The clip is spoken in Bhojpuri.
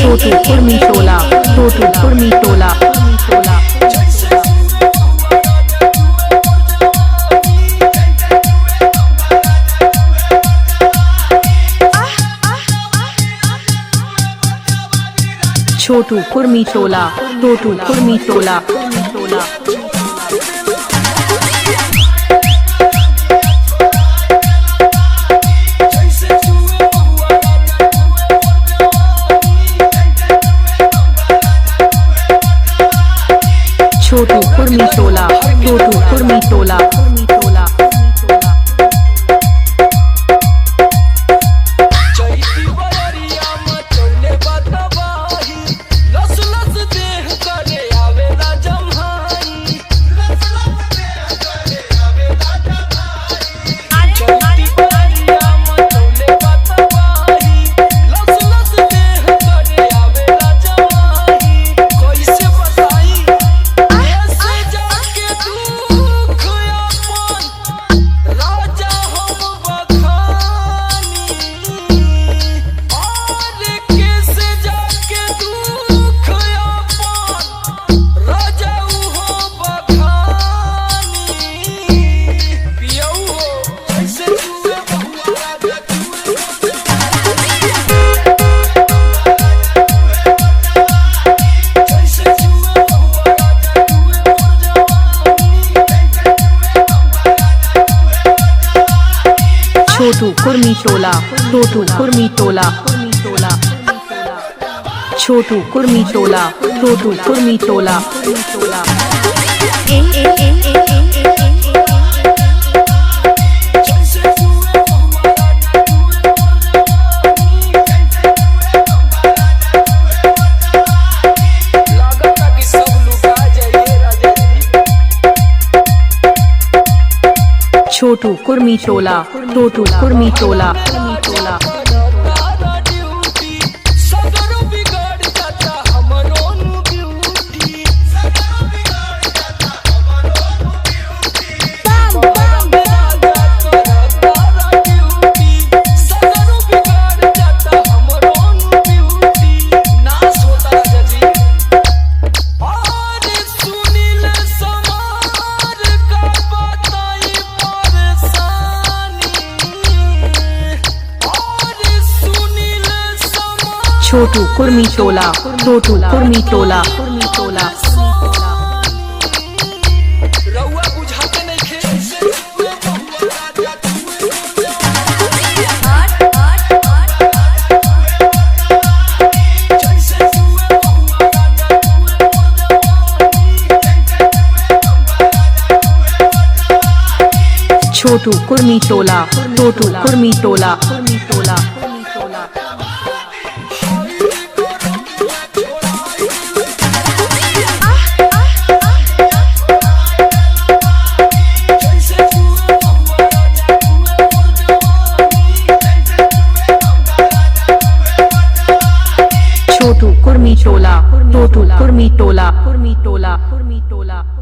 छोटू कुर्मी टोला, छोटू कुर्मी टोला। छोटू कुर्मी टोला, छोटू कुर्मी टोला। छोटू कुर्मी टोला, छोटू कुर्मी टोला। छोटू कुर्मी टोला, छोटू कुर्मी टोला। छोटू कुर्मी टोला, छोटू कुर्मी टोला। छोटू कुर्मी टोला, छोटू कुर्मी टोला। छोटू कुर्मी टोला, छोटू कुर्मी टोला। छोटू कुर्मी टोला, छोटू कुर्मी टोला। छोटू कुर्मी टोला, छोटू कुर्मी टोला।